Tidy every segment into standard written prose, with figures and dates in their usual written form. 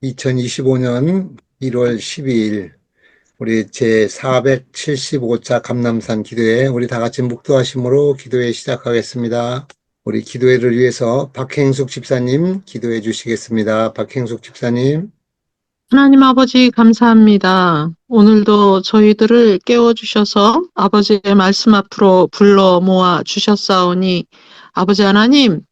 2025년 1월 12일 우리 제475차 감람산 기도회 우리 다 같이 묵도하심으로 기도회 시작하겠습니다. 우리 기도회를 위해서 박행숙 집사님 기도해 주시겠습니다. 박행숙 집사님. 하나님 아버지 감사합니다. 오늘도 저희들을 깨워주셔서 아버지의 말씀 앞으로 불러 모아 주셨사오니 아버지 하나님,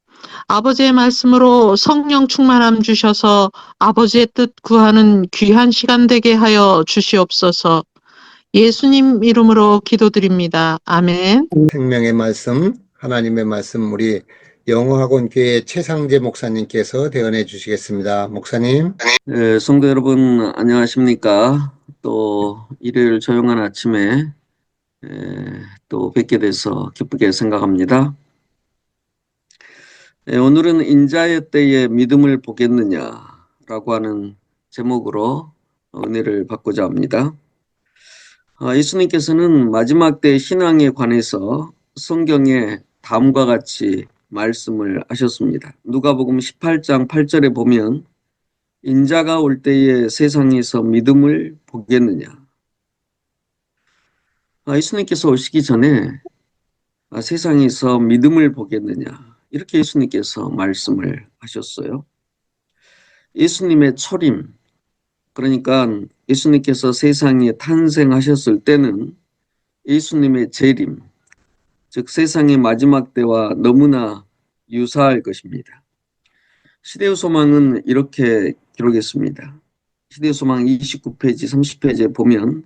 아버지의 말씀으로 성령 충만함 주셔서 아버지의 뜻 구하는 귀한 시간 되게 하여 주시옵소서. 예수님 이름으로 기도드립니다. 아멘. 생명의 말씀, 하나님의 말씀 우리 영어학원 교회 최상재 목사님께서 대언해 주시겠습니다. 목사님. 네, 성도 여러분 안녕하십니까? 또 일요일 조용한 아침에 또 뵙게 돼서 기쁘게 생각합니다. 오늘은 인자의 때에 믿음을 보겠느냐라고 하는 제목으로 은혜를 받고자 합니다. 예수님께서는 마지막 때 신앙에 관해서 성경에 다음과 같이 말씀을 하셨습니다. 누가복음 18장 8절에 보면 인자가 올 때에 세상에서 믿음을 보겠느냐. 예수님께서 오시기 전에 세상에서 믿음을 보겠느냐. 이렇게 예수님께서 말씀을 하셨어요. 예수님의 초림, 그러니까 예수님께서 세상에 탄생하셨을 때는 예수님의 재림, 즉 세상의 마지막 때와 너무나 유사할 것입니다. 시대의 소망은 이렇게 기록했습니다. 시대의 소망 29페이지, 30페이지에 보면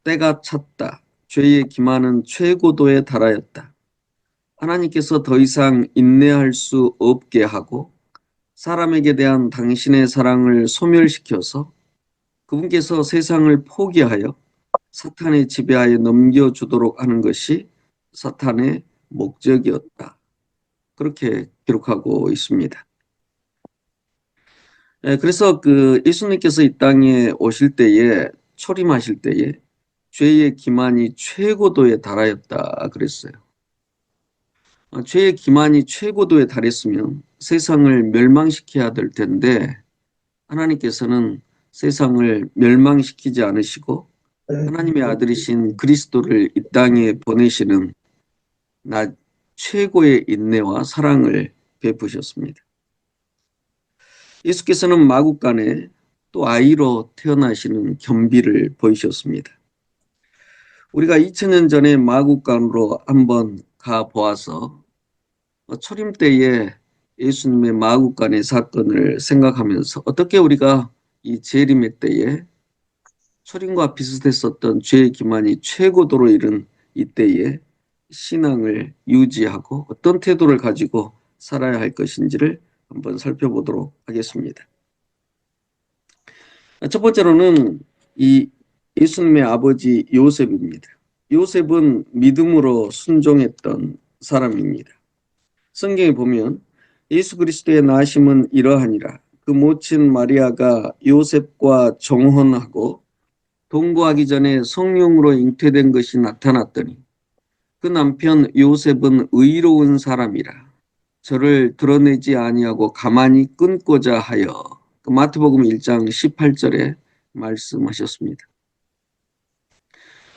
때가 찼다. 죄의 기만은 최고도에 달하였다. 하나님께서 더 이상 인내할 수 없게 하고 사람에게 대한 당신의 사랑을 소멸시켜서 그분께서 세상을 포기하여 사탄의 지배하에 넘겨주도록 하는 것이 사탄의 목적이었다. 그렇게 기록하고 있습니다. 그래서 예수님께서 이 땅에 오실 때에 초림하실 때에 죄의 기만이 최고도에 달하였다 그랬어요. 죄의 기만이 최고도에 달했으면 세상을 멸망시켜야 될 텐데 하나님께서는 세상을 멸망시키지 않으시고 하나님의 아들이신 그리스도를 이 땅에 보내시는 최고의 인내와 사랑을 베푸셨습니다. 예수께서는 마국간에 또 아이로 태어나시는 겸비를 보이셨습니다. 우리가 2000년 전에 마국간으로 한번 가보아서 초림 때에 예수님의 마국간의 사건을 생각하면서 어떻게 우리가 이 재림의 때에 초림과 비슷했었던 죄의 기만이 최고도로 이른 이때에 신앙을 유지하고 어떤 태도를 가지고 살아야 할 것인지를 한번 살펴보도록 하겠습니다. 첫 번째로는 이 예수님의 아버지 요셉입니다. 요셉은 믿음으로 순종했던 사람입니다. 성경에 보면 예수 그리스도의 나심은 이러하니라. 그 모친 마리아가 요셉과 정혼하고 동거하기 전에 성령으로 잉태된 것이 나타났더니 그 남편 요셉은 의로운 사람이라 저를 드러내지 아니하고 가만히 끊고자 하여 마태복음 1장 18절에 말씀하셨습니다.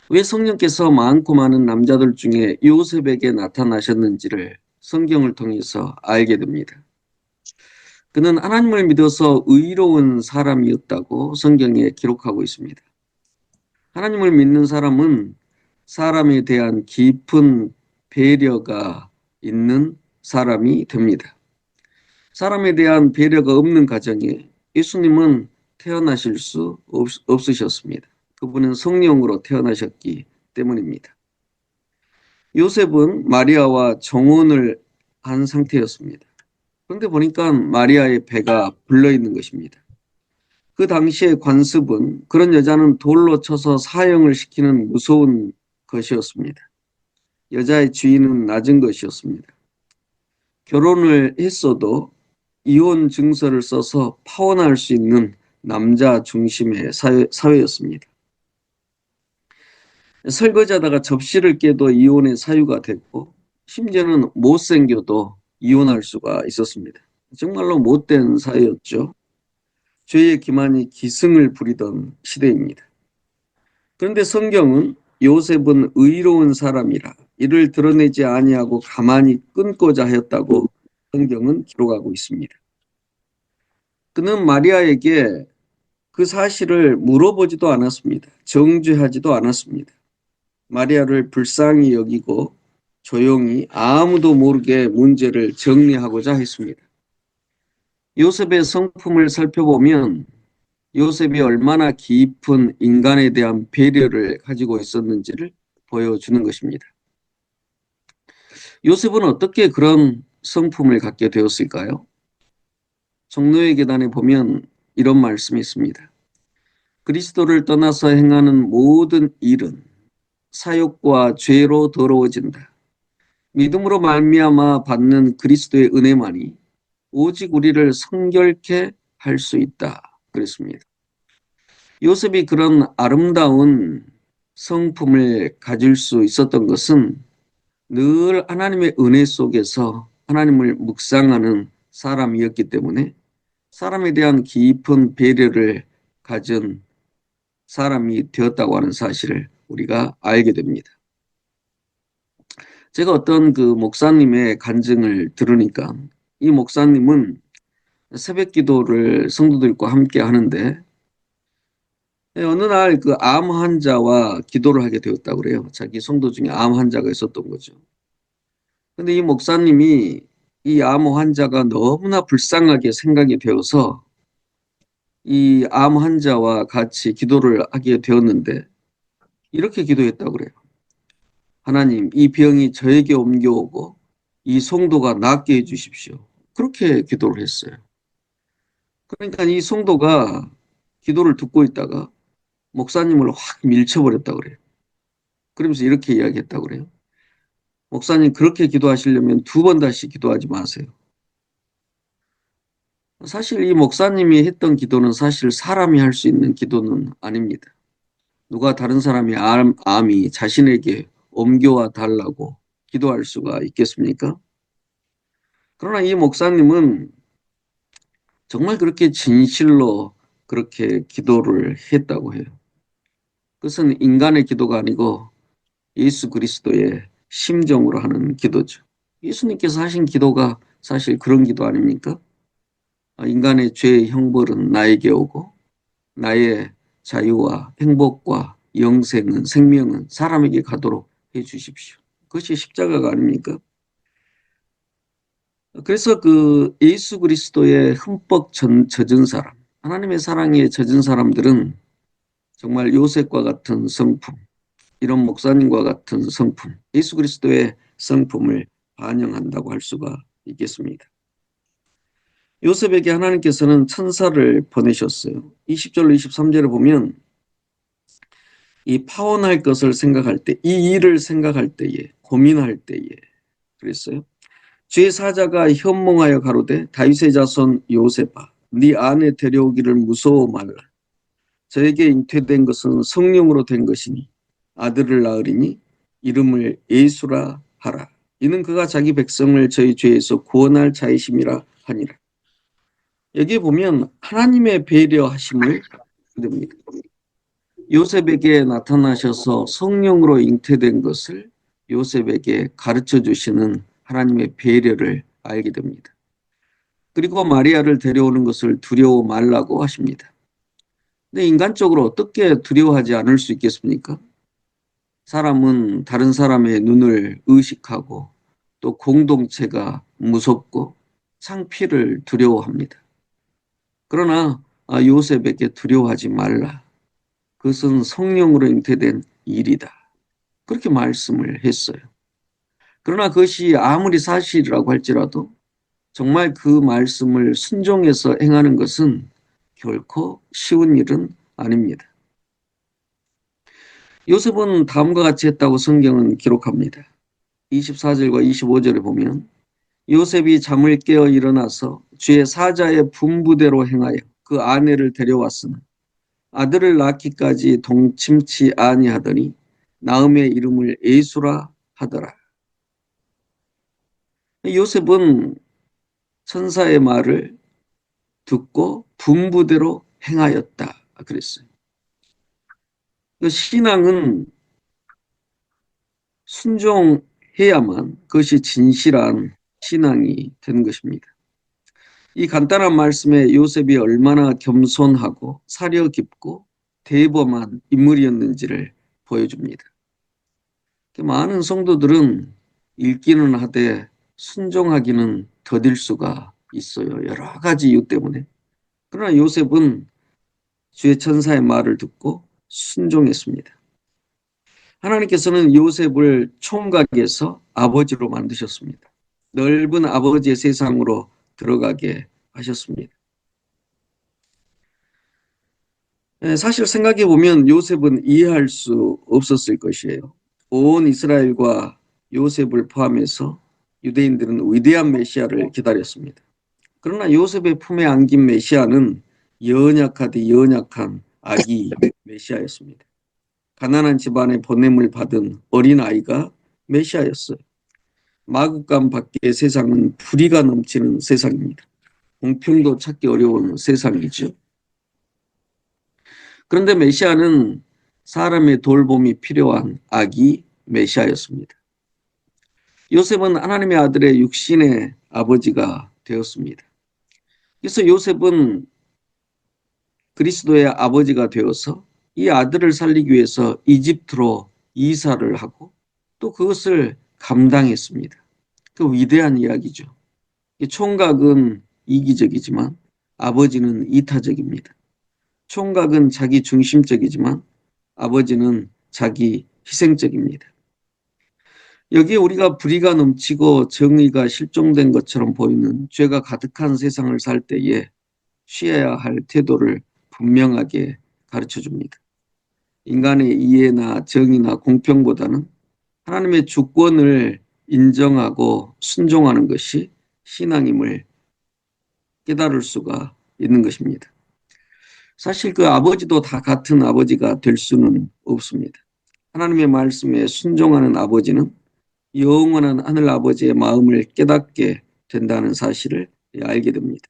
왜 성령께서 많고 많은 남자들 중에 요셉에게 나타나셨는지를 성경을 통해서 알게 됩니다. 그는 하나님을 믿어서 의로운 사람이었다고 성경에 기록하고 있습니다. 하나님을 믿는 사람은 사람에 대한 깊은 배려가 있는 사람이 됩니다. 사람에 대한 배려가 없는 가정에 예수님은 태어나실 수 없으셨습니다. 그분은 성령으로 태어나셨기 때문입니다. 요셉은 마리아와 정혼을 한 상태였습니다. 그런데 보니까 마리아의 배가 불러있는 것입니다. 그 당시의 관습은 그런 여자는 돌로 쳐서 사형을 시키는 무서운 것이었습니다. 여자의 지위는 낮은 것이었습니다. 결혼을 했어도 이혼 증서를 써서 파혼할 수 있는 남자 중심의 사회였습니다. 설거지하다가 접시를 깨도 이혼의 사유가 됐고 심지어는 못생겨도 이혼할 수가 있었습니다. 정말로 못된 사회였죠. 죄의 기만이 기승을 부리던 시대입니다. 그런데 성경은 요셉은 의로운 사람이라 이를 드러내지 아니하고 가만히 끊고자 하였다고 성경은 기록하고 있습니다. 그는 마리아에게 그 사실을 물어보지도 않았습니다. 정죄하지도 않았습니다. 마리아를 불쌍히 여기고 조용히 아무도 모르게 문제를 정리하고자 했습니다. 요셉의 성품을 살펴보면 요셉이 얼마나 깊은 인간에 대한 배려를 가지고 있었는지를 보여주는 것입니다. 요셉은 어떻게 그런 성품을 갖게 되었을까요? 종로의 계단에 보면 이런 말씀이 있습니다. 그리스도를 떠나서 행하는 모든 일은 사욕과 죄로 더러워진다. 믿음으로 말미암아 받는 그리스도의 은혜만이 오직 우리를 성결케 할 수 있다. 그랬습니다. 요셉이 그런 아름다운 성품을 가질 수 있었던 것은 늘 하나님의 은혜 속에서 하나님을 묵상하는 사람이었기 때문에 사람에 대한 깊은 배려를 가진 사람이 되었다고 하는 사실을 우리가 알게 됩니다. 제가 어떤 그 목사님의 간증을 들으니까 이 목사님은 새벽 기도를 성도들과 함께 하는데 어느 날 그 암 환자와 기도를 하게 되었다고 그래요. 자기 성도 중에 암 환자가 있었던 거죠. 근데 이 목사님이 이 암 환자가 너무나 불쌍하게 생각이 되어서 이 암 환자와 같이 기도를 하게 되었는데 이렇게 기도했다고 그래요. 하나님, 이 병이 저에게 옮겨오고 이 성도가 낫게 해주십시오. 그렇게 기도를 했어요. 그러니까 이 성도가 기도를 듣고 있다가 목사님을 확 밀쳐버렸다고 그래요. 그러면서 이렇게 이야기했다고 그래요. 목사님, 그렇게 기도하시려면 2번 다시 기도하지 마세요. 사실 이 목사님이 했던 기도는 사실 사람이 할 수 있는 기도는 아닙니다. 누가 다른 사람의 암이 자신에게 옮겨와 달라고 기도할 수가 있겠습니까? 그러나 이 목사님은 정말 그렇게 진실로 그렇게 기도를 했다고 해요. 그것은 인간의 기도가 아니고 예수 그리스도의 심정으로 하는 기도죠. 예수님께서 하신 기도가 사실 그런 기도 아닙니까? 인간의 죄의 형벌은 나에게 오고 나의 자유와 행복과 영생은 생명은 사람에게 가도록 해 주십시오. 그것이 십자가가 아닙니까? 그래서 그 예수 그리스도의 흠뻑 젖은 사람, 하나님의 사랑에 젖은 사람들은 정말 요셉과 같은 성품, 이런 목사님과 같은 성품, 예수 그리스도의 성품을 반영한다고 할 수가 있겠습니다. 요셉에게 하나님께서는 천사를 보내셨어요. 20절로 23절을 보면 이 파혼할 것을 생각할 때, 이 일을 생각할 때에, 고민할 때에 그랬어요. 주의 사자가 현몽하여 가로되 다윗의 자손 요셉아, 네 아내 데려오기를 무서워 말라. 저에게 잉태된 것은 성령으로 된 것이니 아들을 낳으리니 이름을 예수라 하라. 이는 그가 자기 백성을 저희 죄에서 구원할 자이심이라 하니라. 여기에 보면 하나님의 배려하심을 됩니다. 요셉에게 나타나셔서 성령으로 잉태된 것을 요셉에게 가르쳐 주시는 하나님의 배려를 알게 됩니다. 그리고 마리아를 데려오는 것을 두려워 말라고 하십니다. 근데 인간적으로 어떻게 두려워하지 않을 수 있겠습니까? 사람은 다른 사람의 눈을 의식하고 또 공동체가 무섭고 창피를 두려워합니다. 그러나 요셉에게 두려워하지 말라. 그것은 성령으로 잉태된 일이다. 그렇게 말씀을 했어요. 그러나 그것이 아무리 사실이라고 할지라도 정말 그 말씀을 순종해서 행하는 것은 결코 쉬운 일은 아닙니다. 요셉은 다음과 같이 했다고 성경은 기록합니다. 24절과 25절에 보면 요셉이 잠을 깨어 일어나서 주의 사자의 분부대로 행하여 그 아내를 데려왔으나 아들을 낳기까지 동침치 아니하더니 낳음의 이름을 예수라 하더라. 요셉은 천사의 말을 듣고 분부대로 행하였다. 그랬어요. 그 신앙은 순종해야만 그것이 진실한 신앙이 되는 것입니다. 이 간단한 말씀에 요셉이 얼마나 겸손하고 사려 깊고 대범한 인물이었는지를 보여줍니다. 많은 성도들은 읽기는 하되 순종하기는 더딜 수가 있어요. 여러 가지 이유 때문에. 그러나 요셉은 주의 천사의 말을 듣고 순종했습니다. 하나님께서는 요셉을 총각에서 아버지로 만드셨습니다. 넓은 아버지의 세상으로 들어가게 하셨습니다. 사실 생각해 보면 요셉은 이해할 수 없었을 것이에요. 온 이스라엘과 요셉을 포함해서 유대인들은 위대한 메시아를 기다렸습니다. 그러나 요셉의 품에 안긴 메시아는 연약하디 연약한 아기 메시아였습니다. 가난한 집안의 보냄을 받은 어린아이가 메시아였어요. 마국간 밖의 세상은 불의가 넘치는 세상입니다. 공평도 찾기 어려운 세상이죠. 그런데 메시아는 사람의 돌봄이 필요한 아기 메시아였습니다. 요셉은 하나님의 아들의 육신의 아버지가 되었습니다. 그래서 요셉은 그리스도의 아버지가 되어서 이 아들을 살리기 위해서 이집트로 이사를 하고 또 그것을 감당했습니다. 그 위대한 이야기죠. 총각은 이기적이지만 아버지는 이타적입니다. 총각은 자기 중심적이지만 아버지는 자기 희생적입니다. 여기에 우리가 불의가 넘치고 정의가 실종된 것처럼 보이는 죄가 가득한 세상을 살 때에 취해야 할 태도를 분명하게 가르쳐 줍니다. 인간의 이해나 정의나 공평보다는 하나님의 주권을 인정하고 순종하는 것이 신앙임을 깨달을 수가 있는 것입니다. 사실 그 아버지도 다 같은 아버지가 될 수는 없습니다. 하나님의 말씀에 순종하는 아버지는 영원한 하늘 아버지의 마음을 깨닫게 된다는 사실을 알게 됩니다.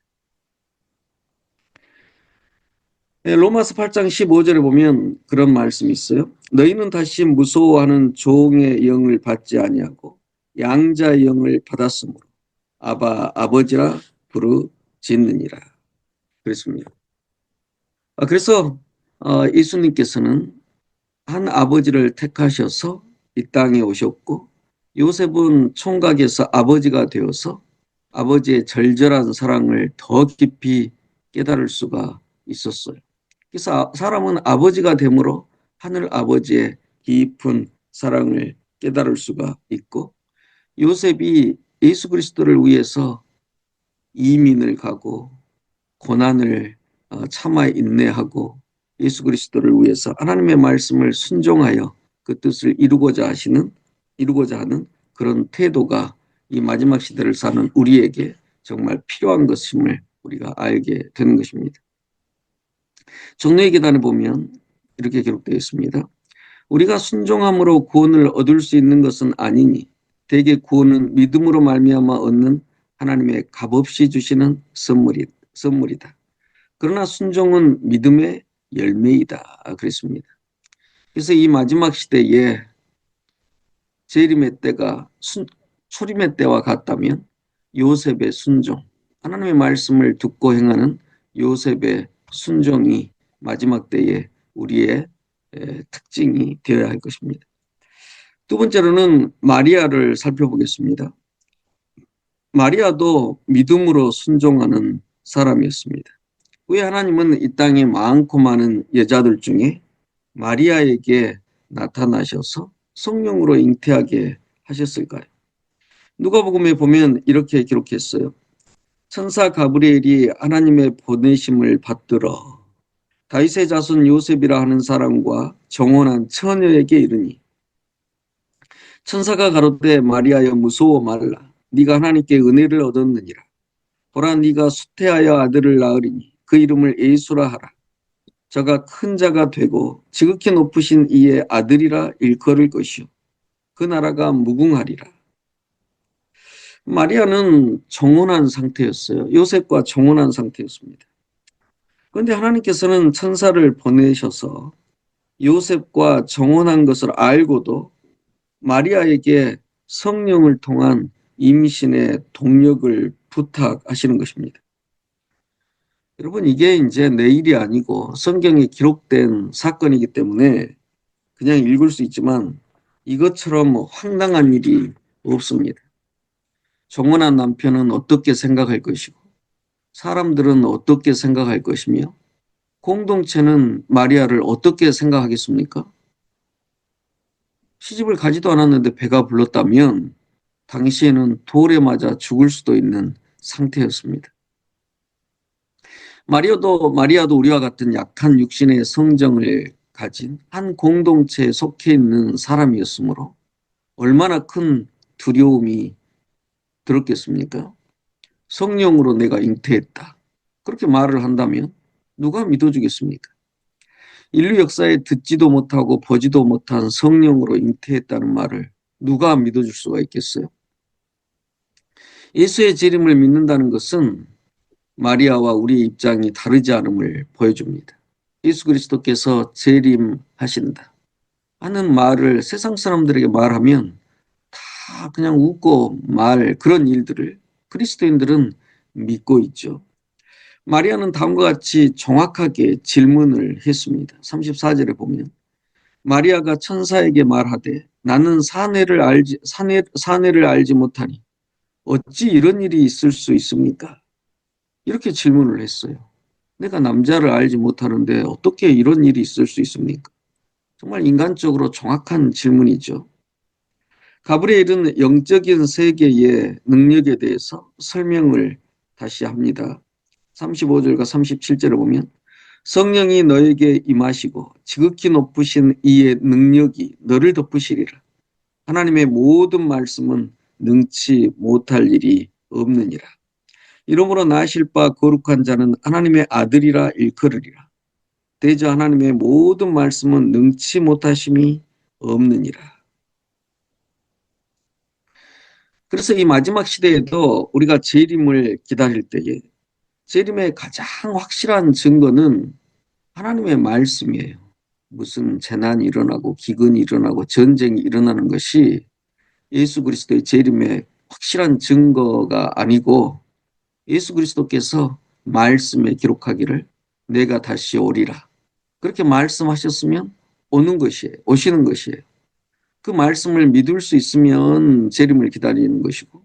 로마서 8장 15절에 보면 그런 말씀이 있어요. 너희는 다시 무서워하는 종의 영을 받지 아니하고 양자의 영을 받았으므로 아바 아버지라 부르짖느니라. 그랬습니다. 그래서 예수님께서는 한 아버지를 택하셔서 이 땅에 오셨고 요셉은 총각에서 아버지가 되어서 아버지의 절절한 사랑을 더 깊이 깨달을 수가 있었어요. 그래서 사람은 아버지가 됨으로 하늘 아버지의 깊은 사랑을 깨달을 수가 있고 요셉이 예수 그리스도를 위해서 이민을 가고 고난을 참아 인내하고 예수 그리스도를 위해서 하나님의 말씀을 순종하여 그 뜻을 이루고자 하는 그런 태도가 이 마지막 시대를 사는 우리에게 정말 필요한 것임을 우리가 알게 되는 것입니다. 종려의 계단에 보면 이렇게 기록되어 있습니다. 우리가 순종함으로 구원을 얻을 수 있는 것은 아니니 대개 구원은 믿음으로 말미암아 얻는 하나님의 값없이 주시는 선물이다. 그러나 순종은 믿음의 열매이다. 그랬습니다. 그래서 이 마지막 시대에 재림의 때가 초림의 때와 같다면 요셉의 순종, 하나님의 말씀을 듣고 행하는 요셉의 순종이 마지막 때에 우리의 특징이 되어야 할 것입니다. 두 번째로는 마리아를 살펴보겠습니다. 마리아도 믿음으로 순종하는 사람이었습니다. 왜 하나님은 이 땅에 많고 많은 여자들 중에 마리아에게 나타나셔서 성령으로 잉태하게 하셨을까요? 누가복음에 보면 이렇게 기록했어요. 천사 가브리엘이 하나님의 보내심을 받들어 다윗의 자손 요셉이라 하는 사람과 정혼한 처녀에게 이르니 천사가 가로되 마리아여 무서워 말라 네가 하나님께 은혜를 얻었느니라 보라 네가 수태하여 아들을 낳으리니 그 이름을 예수라 하라 저가 큰 자가 되고 지극히 높으신 이의 아들이라 일컬을 것이요 그 나라가 무궁하리라. 마리아는 정혼한 상태였어요. 요셉과 정혼한 상태였습니다. 그런데 하나님께서는 천사를 보내셔서 요셉과 정혼한 것을 알고도 마리아에게 성령을 통한 임신의 동력을 부탁하시는 것입니다. 여러분, 이게 이제 내 일이 아니고 성경에 기록된 사건이기 때문에 그냥 읽을 수 있지만 이것처럼 황당한 일이 없습니다. 정혼한 남편은 어떻게 생각할 것이고 사람들은 어떻게 생각할 것이며 공동체는 마리아를 어떻게 생각하겠습니까? 시집을 가지도 않았는데 배가 불렀다면 당시에는 돌에 맞아 죽을 수도 있는 상태였습니다. 마리아도 우리와 같은 약한 육신의 성정을 가진 한 공동체에 속해 있는 사람이었으므로 얼마나 큰 두려움이 들었겠습니까? 성령으로 내가 잉태했다. 그렇게 말을 한다면 누가 믿어주겠습니까? 인류 역사에 듣지도 못하고 보지도 못한 성령으로 잉태했다는 말을 누가 믿어줄 수가 있겠어요? 예수의 재림을 믿는다는 것은 마리아와 우리의 입장이 다르지 않음을 보여줍니다. 예수 그리스도께서 재림하신다 하는 말을 세상 사람들에게 말하면 다 그냥 웃고 말 그런 일들을 그리스도인들은 믿고 있죠. 마리아는 다음과 같이 정확하게 질문을 했습니다. 34절에 보면 마리아가 천사에게 말하되 나는 사내를 알지 못하니 어찌 이런 일이 있을 수 있습니까? 이렇게 질문을 했어요. 내가 남자를 알지 못하는데 어떻게 이런 일이 있을 수 있습니까? 정말 인간적으로 정확한 질문이죠. 가브리엘은 영적인 세계의 능력에 대해서 설명을 다시 합니다. 35절과 37절을 보면 성령이 너에게 임하시고 지극히 높으신 이의 능력이 너를 덮으시리라. 하나님의 모든 말씀은 능치 못할 일이 없느니라. 이러므로 나실 바 거룩한 자는 하나님의 아들이라 일컬으리라. 대저 하나님의 모든 말씀은 능치 못하심이 없느니라. 그래서 이 마지막 시대에도 우리가 재림을 기다릴 때에 재림의 가장 확실한 증거는 하나님의 말씀이에요. 무슨 재난이 일어나고 기근이 일어나고 전쟁이 일어나는 것이 예수 그리스도의 재림의 확실한 증거가 아니고 예수 그리스도께서 말씀에 기록하기를 내가 다시 오리라. 그렇게 말씀하셨으면 오시는 것이에요. 그 말씀을 믿을 수 있으면 재림을 기다리는 것이고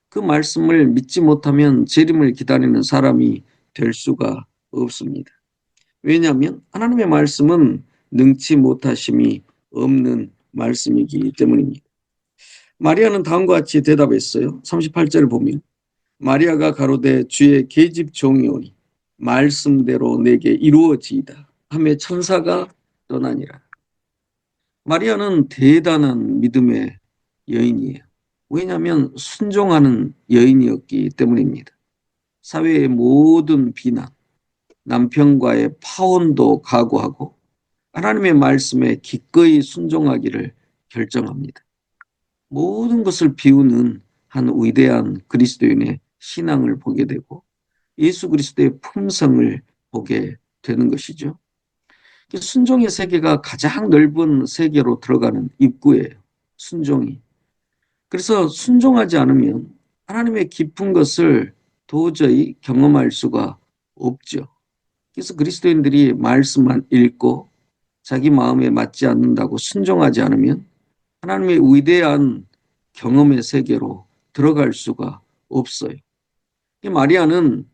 그 말씀을 믿지 못하면 재림을 기다리는 사람이 될 수가 없습니다. 왜냐하면 하나님의 말씀은 능치 못하심이 없는 말씀이기 때문입니다. 마리아는 다음과 같이 대답했어요. 38절을 보면 마리아가 가로되 주의 계집 종이 오니 말씀대로 내게 이루어지이다 하며 천사가 떠나니라. 마리아는 대단한 믿음의 여인이에요. 왜냐하면 순종하는 여인이었기 때문입니다. 사회의 모든 비난, 남편과의 파혼도 각오하고 하나님의 말씀에 기꺼이 순종하기를 결정합니다. 모든 것을 비우는 한 위대한 그리스도인의 신앙을 보게 되고 예수 그리스도의 품성을 보게 되는 것이죠. 순종의 세계가 가장 넓은 세계로 들어가는 입구예요. 순종이. 그래서 순종하지 않으면 하나님의 깊은 것을 도저히 경험할 수가 없죠. 그래서 그리스도인들이 말씀만 읽고 자기 마음에 맞지 않는다고 순종하지 않으면 하나님의 위대한 경험의 세계로 들어갈 수가 없어요. 마리아는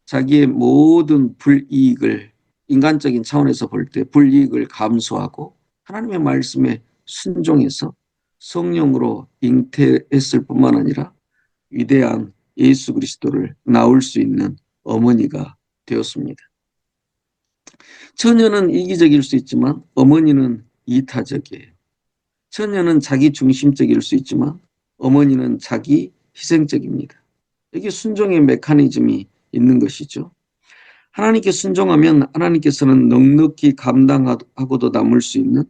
자기의 모든 불이익을 인간적인 차원에서 볼 때 불이익을 감수하고 하나님의 말씀에 순종해서 성령으로 잉태했을 뿐만 아니라 위대한 예수 그리스도를 낳을 수 있는 어머니가 되었습니다. 처녀는 이기적일 수 있지만 어머니는 이타적이에요. 처녀는 자기 중심적일 수 있지만 어머니는 자기 희생적입니다. 이게 순종의 메커니즘이 있는 것이죠. 하나님께 순종하면 하나님께서는 넉넉히 감당하고도 남을 수 있는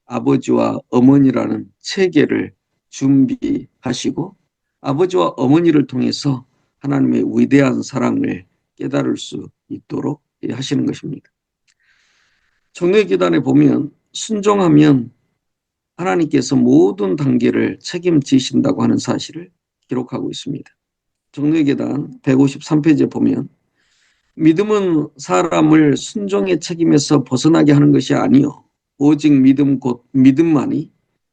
아버지와 어머니라는 체계를 준비하시고 아버지와 어머니를 통해서 하나님의 위대한 사랑을 깨달을 수 있도록 하시는 것입니다. 청노예기단에 보면 순종하면 하나님께서 모든 단계를 책임지신다고 하는 사실을 기록하고 있습니다. 청노예기단 153페이지에 보면 믿음은 사람을 순종의 책임에서 벗어나게 하는 것이 아니요 오직 믿음 곧 믿음만이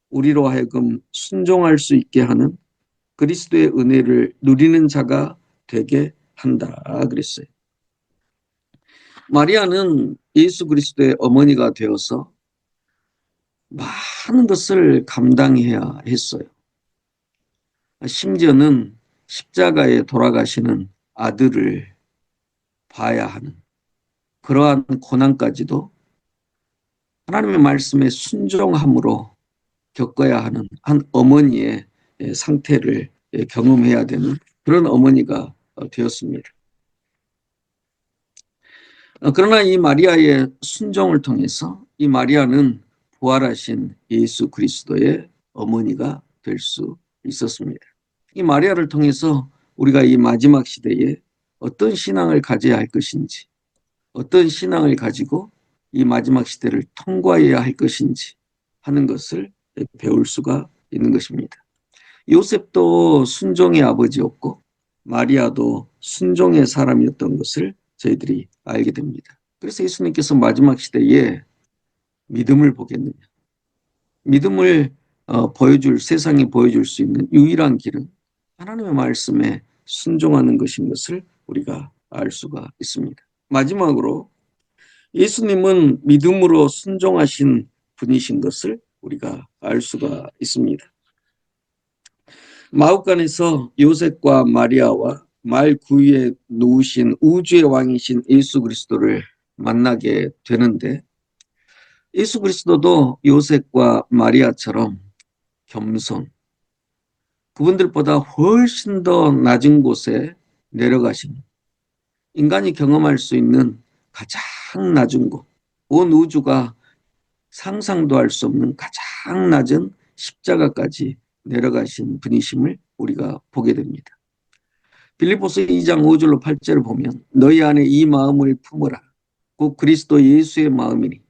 우리로 하여금 순종할 수 있게 하는 그리스도의 은혜를 누리는 자가 되게 한다 그랬어요. 마리아는 예수 그리스도의 어머니가 되어서 많은 것을 감당해야 했어요. 심지어는 십자가에 돌아가시는 아들을 봐야 하는 그러한 고난까지도 하나님의 말씀에 순종함으로 겪어야 하는 한 어머니의 상태를 경험해야 되는 그런 어머니가 되었습니다. 그러나 이 마리아의 순종을 통해서 이 마리아는 부활하신 예수 그리스도의 어머니가 될 수 있었습니다. 이 마리아를 통해서 우리가 이 마지막 시대에 어떤 신앙을 가져야 할 것인지, 어떤 신앙을 가지고 이 마지막 시대를 통과해야 할 것인지 하는 것을 배울 수가 있는 것입니다. 요셉도 순종의 아버지였고 마리아도 순종의 사람이었던 것을 저희들이 알게 됩니다. 그래서 예수님께서 마지막 시대에 믿음을 보겠느냐. 믿음을 세상에 보여줄 수 있는 유일한 길은 하나님의 말씀에 순종하는 것인 것을 우리가 알 수가 있습니다. 마지막으로 예수님은 믿음으로 순종하신 분이신 것을 우리가 알 수가 있습니다. 마옥간에서 요셉과 마리아와 말 구유에 누우신 우주의 왕이신 예수 그리스도를 만나게 되는데 예수 그리스도도 요셉과 마리아처럼 겸손, 그분들보다 훨씬 더 낮은 곳에 내려가신 인간이 경험할 수 있는 가장 낮은 곳, 온 우주가 상상도 할 수 없는 가장 낮은 십자가까지 내려가신 분이심을 우리가 보게 됩니다. 빌립보서 2장 5절로 8절을 보면 너희 안에 이 마음을 품으라. 곧 그리스도 예수의 마음이니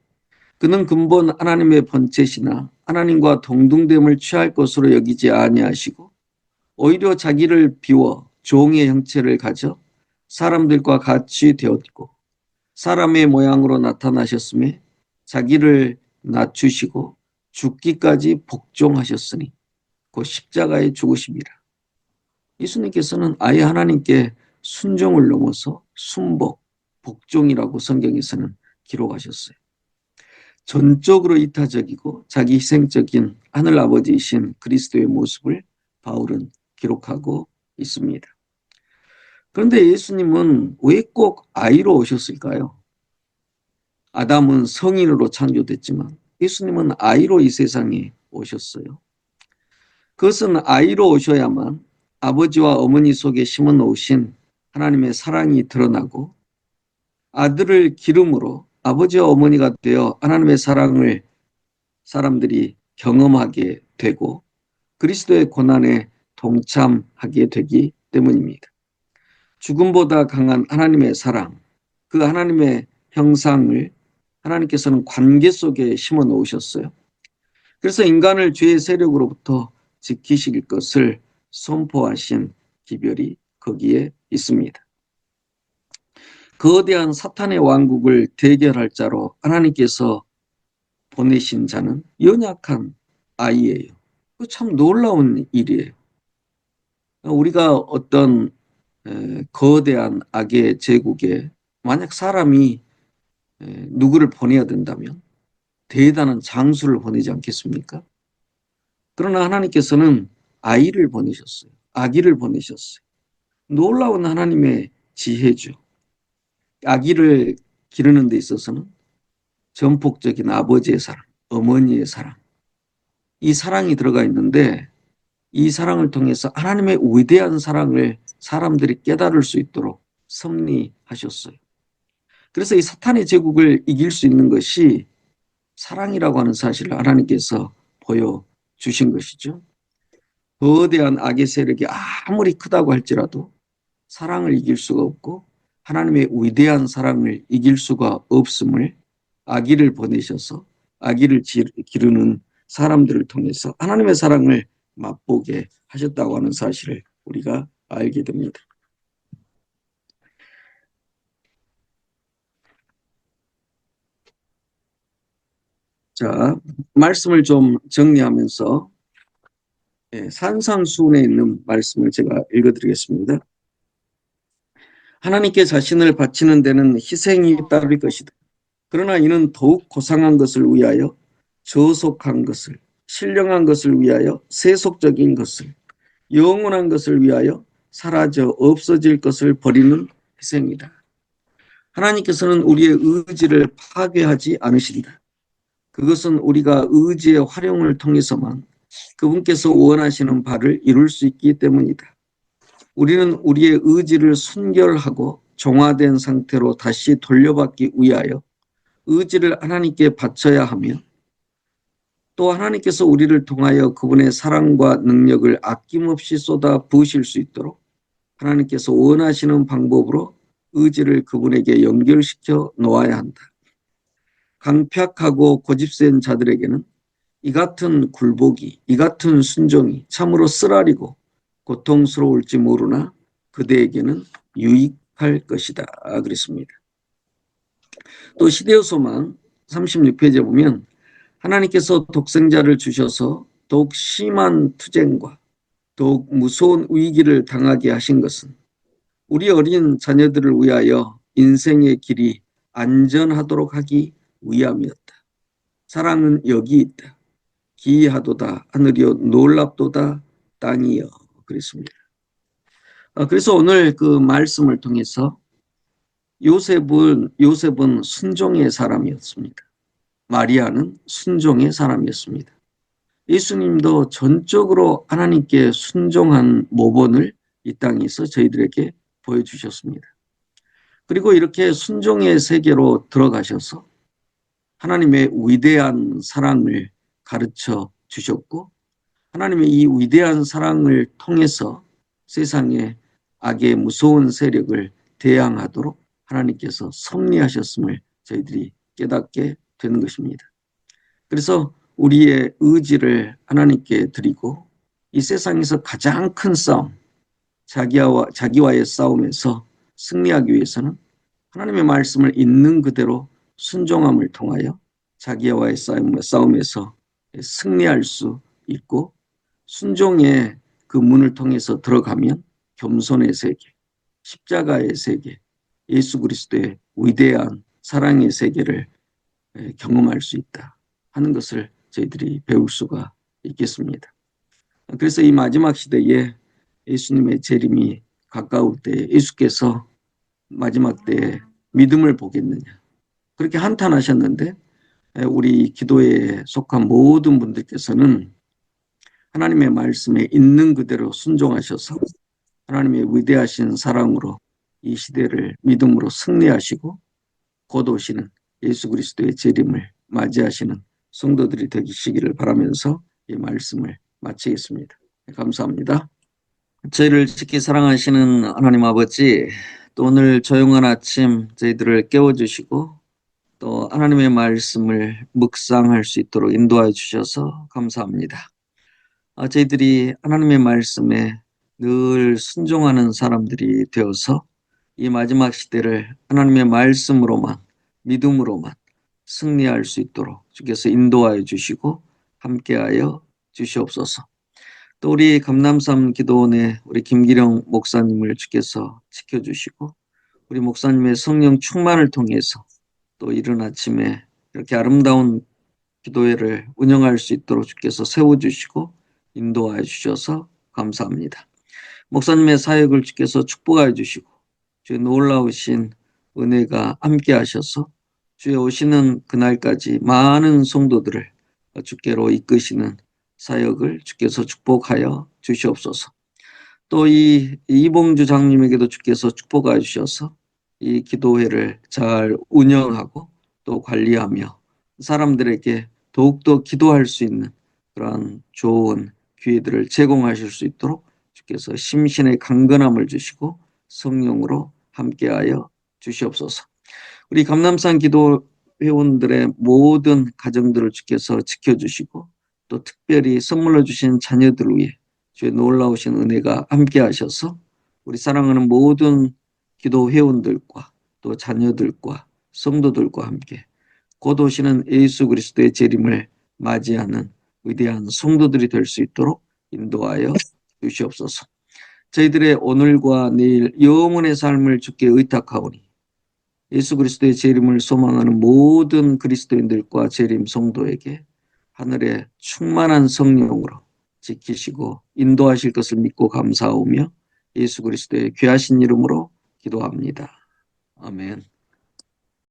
그는 근본 하나님의 본체시나 하나님과 동등됨을 취할 것으로 여기지 아니하시고 오히려 자기를 비워 종의 형체를 가져 사람들과 같이 되었고 사람의 모양으로 나타나셨으며 자기를 낮추시고 죽기까지 복종하셨으니 곧 십자가에 죽으심이라. 예수님께서는 아예 하나님께 순종을 넘어서 순복, 복종이라고 성경에서는 기록하셨어요. 전적으로 이타적이고 자기 희생적인 하늘아버지이신 그리스도의 모습을 바울은 기록하고 있습니다. 그런데 예수님은 왜 꼭 아이로 오셨을까요? 아담은 성인으로 창조됐지만 예수님은 아이로 이 세상에 오셨어요. 그것은 아이로 오셔야만 아버지와 어머니 속에 심어 놓으신 하나님의 사랑이 드러나고 아들을 기름으로 아버지와 어머니가 되어 하나님의 사랑을 사람들이 경험하게 되고 그리스도의 고난에 동참하게 되기 때문입니다. 죽음보다 강한 하나님의 사랑, 그 하나님의 형상을 하나님께서는 관계 속에 심어 놓으셨어요. 그래서 인간을 죄의 세력으로부터 지키실 것을 선포하신 기별이 거기에 있습니다. 거대한 사탄의 왕국을 대결할 자로 하나님께서 보내신 자는 연약한 아이예요. 참 놀라운 일이에요. 우리가 어떤 거대한 악의 제국에 만약 사람이 누구를 보내야 된다면 대단한 장수를 보내지 않겠습니까? 그러나 하나님께서는 아이를 보내셨어요. 아기를 보내셨어요. 놀라운 하나님의 지혜죠. 아기를 기르는 데 있어서는 전폭적인 아버지의 사랑, 어머니의 사랑, 이 사랑이 들어가 있는데 이 사랑을 통해서 하나님의 위대한 사랑을 사람들이 깨달을 수 있도록 섭리하셨어요. 그래서 이 사탄의 제국을 이길 수 있는 것이 사랑이라고 하는 사실을 하나님께서 보여주신 것이죠. 거대한 악의 세력이 아무리 크다고 할지라도 사랑을 이길 수가 없고 하나님의 위대한 사랑을 이길 수가 없음을 아기를 보내셔서 아기를 기르는 사람들을 통해서 하나님의 사랑을 맛보게 하셨다고 하는 사실을 우리가 알게 됩니다. 자, 말씀을 좀 정리하면서 산상수훈에 있는 말씀을 제가 읽어드리겠습니다. 하나님께 자신을 바치는 데는 희생이 따를 것이다. 그러나 이는 더욱 고상한 것을 위하여 저속한 것을, 신령한 것을 위하여 세속적인 것을, 영원한 것을 위하여 사라져 없어질 것을 버리는 희생이다. 하나님께서는 우리의 의지를 파괴하지 않으신다. 그것은 우리가 의지의 활용을 통해서만 그분께서 원하시는 바를 이룰 수 있기 때문이다. 우리는 우리의 의지를 순결하고 정화된 상태로 다시 돌려받기 위하여 의지를 하나님께 바쳐야 하며 또 하나님께서 우리를 통하여 그분의 사랑과 능력을 아낌없이 쏟아 부으실 수 있도록 하나님께서 원하시는 방법으로 의지를 그분에게 연결시켜 놓아야 한다. 강팍하고 고집센 자들에게는 이 같은 굴복이, 이 같은 순종이 참으로 쓰라리고 고통스러울지 모르나 그대에게는 유익할 것이다. 그랬습니다. 또 시대의 소망 36페이지에 보면 하나님께서 독생자를 주셔서 더욱 심한 투쟁과 더욱 무서운 위기를 당하게 하신 것은 우리 어린 자녀들을 위하여 인생의 길이 안전하도록 하기 위함이었다. 사랑은 여기 있다. 기이하도다 하늘이여 놀랍도다 땅이여 그랬습니다. 그래서 오늘 그 말씀을 통해서 요셉은 순종의 사람이었습니다. 마리아는 순종의 사람이었습니다. 예수님도 전적으로 하나님께 순종한 모본을 이 땅에서 저희들에게 보여주셨습니다. 그리고 이렇게 순종의 세계로 들어가셔서 하나님의 위대한 사랑을 가르쳐 주셨고 하나님의 이 위대한 사랑을 통해서 세상의 악의 무서운 세력을 대항하도록 하나님께서 섭리하셨음을 저희들이 깨닫게 되는 것입니다. 그래서 우리의 의지를 하나님께 드리고 이 세상에서 가장 큰 싸움, 자기와의 싸움에서 승리하기 위해서는 하나님의 말씀을 있는 그대로 순종함을 통하여 자기와의 싸움에서 승리할 수 있고 순종의 그 문을 통해서 들어가면 겸손의 세계, 십자가의 세계, 예수 그리스도의 위대한 사랑의 세계를 경험할 수 있다 하는 것을 저희들이 배울 수가 있겠습니다. 그래서 이 마지막 시대에 예수님의 재림이 가까울 때 예수께서 마지막 때에 믿음을 보겠느냐 그렇게 한탄하셨는데 우리 기도에 속한 모든 분들께서는 하나님의 말씀에 있는 그대로 순종하셔서 하나님의 위대하신 사랑으로 이 시대를 믿음으로 승리하시고 곧 오시는 예수 그리스도의 재림을 맞이하시는 성도들이 되시기를 바라면서 이 말씀을 마치겠습니다. 감사합니다. 저희를 지키 사랑하시는 하나님 아버지, 또 오늘 조용한 아침 저희들을 깨워주시고 또 하나님의 말씀을 묵상할 수 있도록 인도하여 주셔서 감사합니다. 저희들이 하나님의 말씀에 늘 순종하는 사람들이 되어서 이 마지막 시대를 하나님의 말씀으로만 믿음으로만 승리할 수 있도록 주께서 인도하여 주시고 함께하여 주시옵소서. 또 우리 감남산 기도원의 우리 김기령 목사님을 주께서 지켜주시고 우리 목사님의 성령 충만을 통해서 또 이른 아침에 이렇게 아름다운 기도회를 운영할 수 있도록 주께서 세워주시고 인도하여 주셔서 감사합니다. 목사님의 사역을 주께서 축복하여 주시고 주의 놀라우신 은혜가 함께 하셔서 주의 오시는 그날까지 많은 성도들을 주께로 이끄시는 사역을 주께서 축복하여 주시옵소서. 또 이 이봉주 장님에게도 주께서 축복하여 주셔서 이 기도회를 잘 운영하고 또 관리하며 사람들에게 더욱더 기도할 수 있는 그런 좋은 기회들을 제공하실 수 있도록 주께서 심신의 강건함을 주시고 성령으로 함께하여 주시옵소서. 우리 감람산 기도 회원들의 모든 가정들을 주께서 지켜주시고 또 특별히 선물로 주신 자녀들을 위해 주의 놀라우신 은혜가 함께하셔서 우리 사랑하는 모든 기도 회원들과 또 자녀들과 성도들과 함께 곧 오시는 예수 그리스도의 재림을 맞이하는 위대한 성도들이 될 수 있도록 인도하여 주시옵소서. 저희들의 오늘과 내일 영원의 삶을 주께 의탁하오니 예수 그리스도의 재림을 소망하는 모든 그리스도인들과 재림 성도에게 하늘의 충만한 성령으로 지키시고 인도하실 것을 믿고 감사하오며 예수 그리스도의 귀하신 이름으로 기도합니다. 아멘.